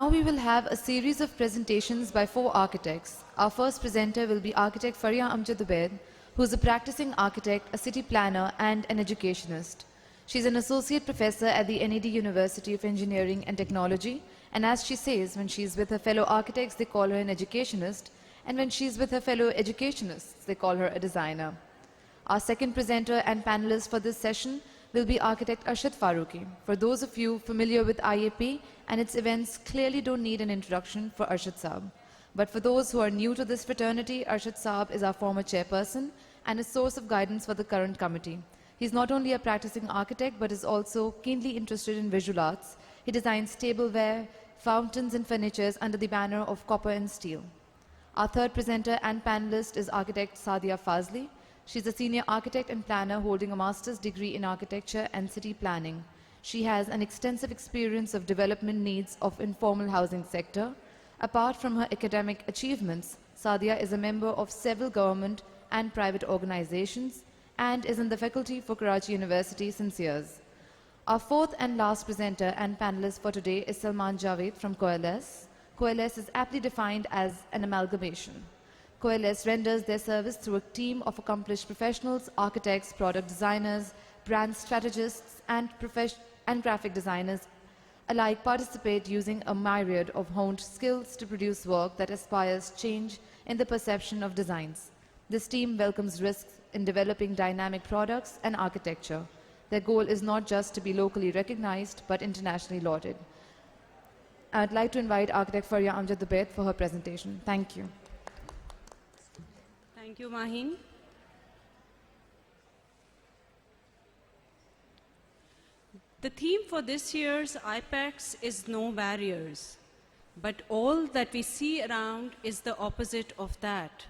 we will have a series of presentations by 4 architects. Our first presenter will be architect Faria Amjad Ubaid, who is a practicing architect, a city planner, and an educationist. She is an associate professor at the NED University of Engineering and Technology, and as she says, when she is with her fellow architects, they call her an educationist, and when she is with her fellow educationists, they call her a designer. Our second presenter and panelist for this session will be architect Arshad Farooqi. For those of you familiar with IAP and its events, clearly don't need an introduction for Arshad Saab. But for those who are new to this fraternity, Arshad Saab is our former chairperson and a source of guidance for the current committee. He's not only a practicing architect, but is also keenly interested in visual arts. He designs tableware, fountains and furnitures under the banner of copper and steel. Our third presenter and panelist is architect Sadia Fazli. She's a senior architect and planner holding a master's degree in architecture and city planning. She has an extensive experience of development needs of informal housing sector. Apart from her academic achievements, Sadia is a member of several government and private organizations and is in the faculty for Karachi University since years. Our fourth and last presenter and panelist for today is Salman Javed from Coalesce. Coalesce is aptly defined as an amalgamation. Coalesce renders their service through a team of accomplished professionals, architects, product designers, brand strategists, and graphic designers alike participate using a myriad of honed skills to produce work that aspires change in the perception of designs. This team welcomes risks in developing dynamic products and architecture. Their goal is not just to be locally recognized, but internationally lauded. I'd like to invite architect Faria Amjad Ubaid for her presentation. Thank you. Thank you, Mahin. The theme for this year's IPEX is no barriers, but all that we see around is the opposite of that.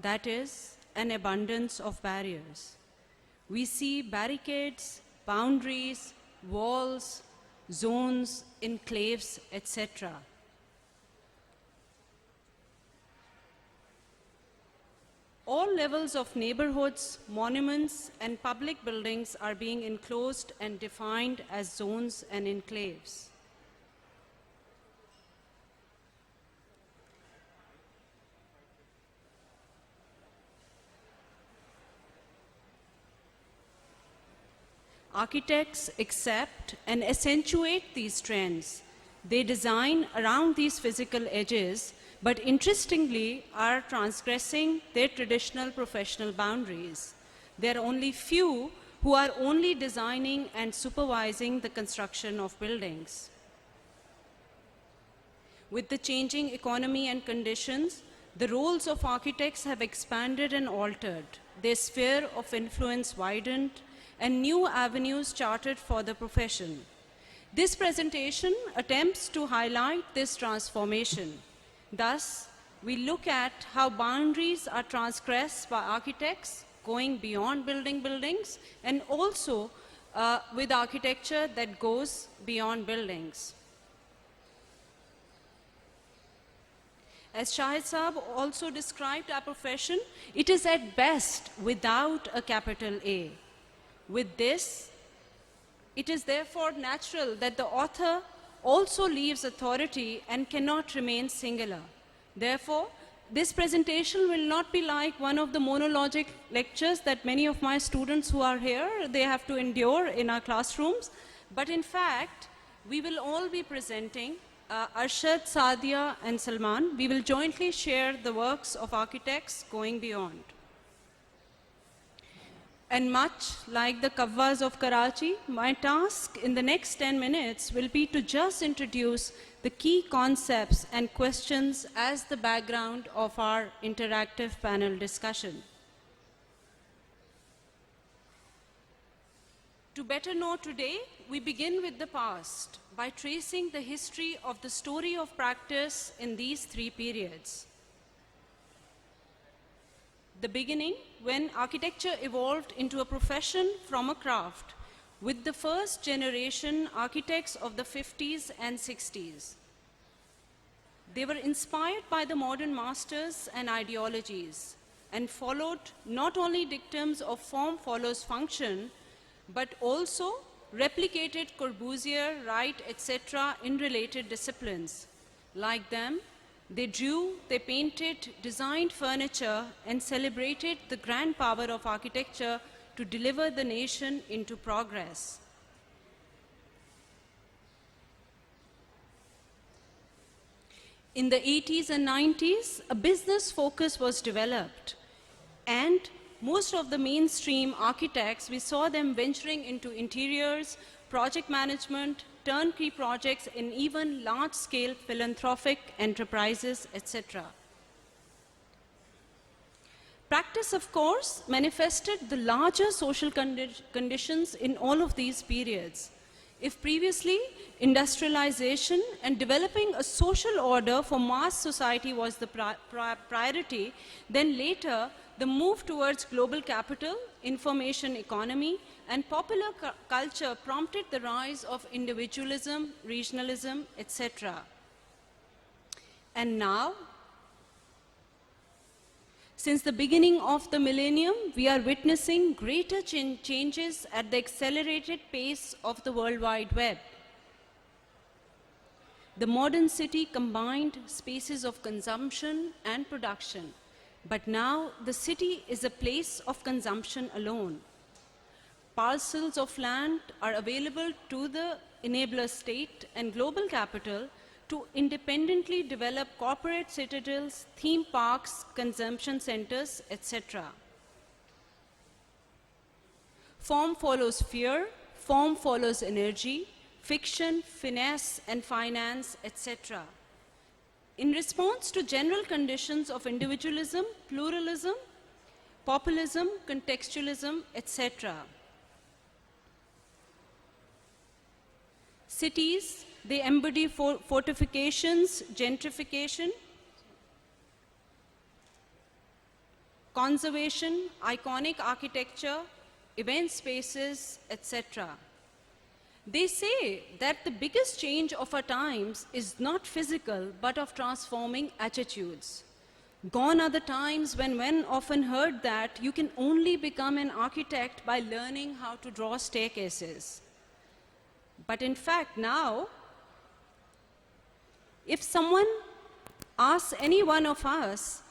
That is an abundance of barriers. We see barricades, boundaries, walls, zones, enclaves, etc. All levels of neighborhoods, monuments, and public buildings are being enclosed and defined as zones and enclaves. Architects accept and accentuate these trends. They design around these physical edges, but interestingly are transgressing their traditional professional boundaries. There are only few who are only designing and supervising the construction of buildings. With the changing economy and conditions, the roles of architects have expanded and altered. Their sphere of influence widened, and new avenues charted for the profession. This presentation attempts to highlight this transformation. Thus, we look at how boundaries are transgressed by architects going beyond building buildings, and also with architecture that goes beyond buildings. As Shahid Saab also described our profession, it is at best without a capital A. With this, it is therefore natural that the author also leaves authority and cannot remain singular. Therefore, this presentation will not be like one of the monologic lectures that many of my students who are here, they have to endure in our classrooms. But in fact, we will all be presenting Arshad, Sadia, and Salman. We will jointly share the works of architects going beyond. And much like the Kavvas of Karachi, my task in the next 10 minutes will be to just introduce the key concepts and questions as the background of our interactive panel discussion. To better know today, we begin with the past by tracing the history of the story of practice in these 3 periods. The beginning, when architecture evolved into a profession from a craft, with the first generation architects of the 50s and 60s. They were inspired by the modern masters and ideologies, and followed not only dictums of form follows function, but also replicated Corbusier, Wright, etc. in related disciplines. Like them, they drew, they painted, designed furniture, and celebrated the grand power of architecture to deliver the nation into progress. In the 80s and 90s, a business focus was developed, and most of the mainstream architects, we saw them venturing into interiors, project management, turnkey projects, and even large-scale philanthropic enterprises, etc. Practice, of course, manifested the larger social conditions in all of these periods. If previously industrialization and developing a social order for mass society was the priority, then later the move towards global capital, information economy, and popular culture prompted the rise of individualism, regionalism, etc. And now, since the beginning of the millennium, we are witnessing greater changes at the accelerated pace of the World Wide Web. The modern city combined spaces of consumption and production, but now the city is a place of consumption alone. Parcels of land are available to the enabler state and global capital to independently develop corporate citadels, theme parks, consumption centers, etc. Form follows fear, form follows energy, fiction, finesse, and finance, etc. In response to general conditions of individualism, pluralism, populism, contextualism, etc. Cities, they embody fortifications, gentrification, conservation, iconic architecture, event spaces, etc. They say that the biggest change of our times is not physical, but of transforming attitudes. Gone are the times when men often heard that you can only become an architect by learning how to draw staircases. But in fact, now, if someone asks any one of us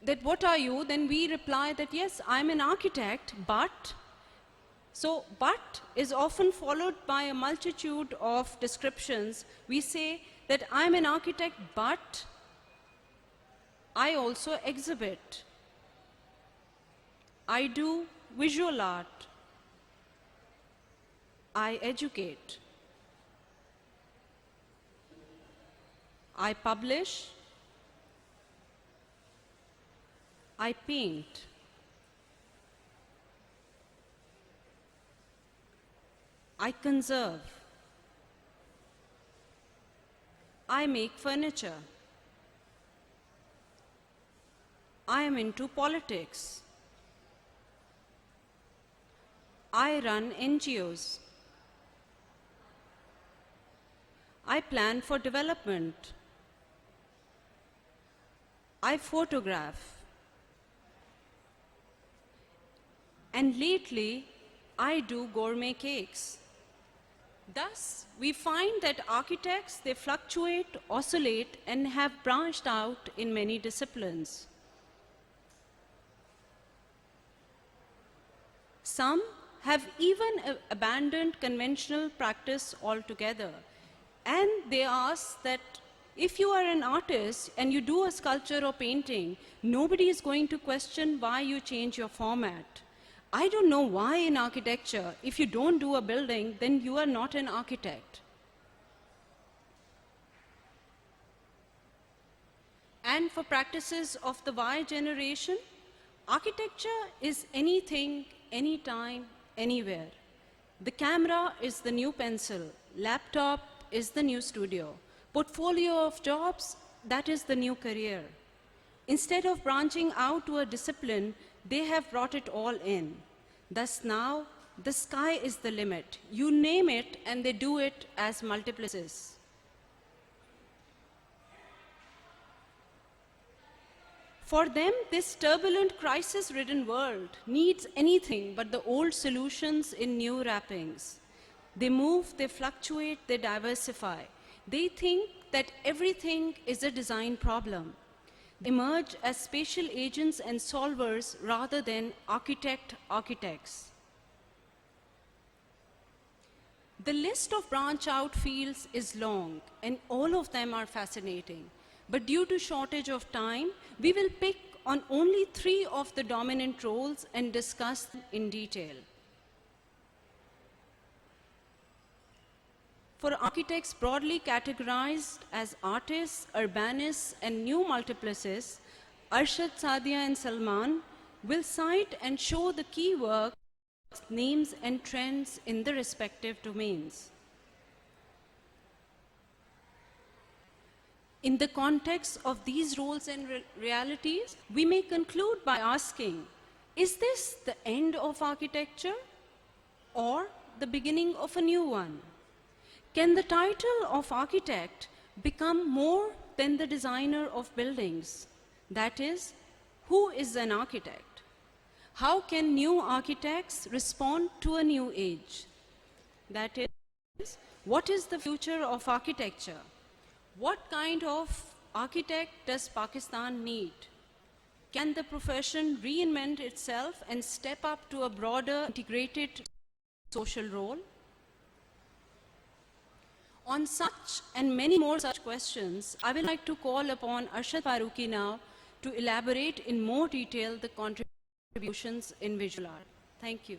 that what are you, then we reply that yes, I'm an architect, but. So, but is often followed by a multitude of descriptions. We say that I'm an architect, but I also exhibit. I do visual art. I educate. I publish. I paint. I conserve. I make furniture. I am into politics. I run NGOs. I plan for development. I photograph. And lately, I do gourmet cakes. Thus, we find that architects, they fluctuate, oscillate, and have branched out in many disciplines. Some have even abandoned conventional practice altogether. And they ask that if you are an artist and you do a sculpture or painting, nobody is going to question why you change your format. I don't know why in architecture, if you don't do a building, then you are not an architect. And for practices of the Y generation, architecture is anything, anytime, anywhere. The camera is the new pencil, laptop is the new studio, portfolio of jobs, that is the new career. Instead of branching out to a discipline, they have brought it all in. Thus now, the sky is the limit. You name it, and they do it as multiplices. For them, this turbulent, crisis-ridden world needs anything but the old solutions in new wrappings. They move, they fluctuate, they diversify. They think that everything is a design problem. They emerge as spatial agents and solvers rather than architects. The list of branch-out fields is long, and all of them are fascinating. But due to shortage of time, we will pick on only 3 of the dominant roles and discuss them in detail. For architects broadly categorized as artists, urbanists, and new multiplices, Arshad, Sadia, and Salman will cite and show the key works, names, and trends in the respective domains. In the context of these roles and realities, we may conclude by asking, is this the end of architecture or the beginning of a new one? Can the title of architect become more than the designer of buildings? That is, who is an architect? How can new architects respond to a new age? That is, what is the future of architecture? What kind of architect does Pakistan need? Can the profession reinvent itself and step up to a broader integrated social role? On such and many more such questions, I would like to call upon Arshad Farooqi now to elaborate in more detail the contributions in visual art. Thank you.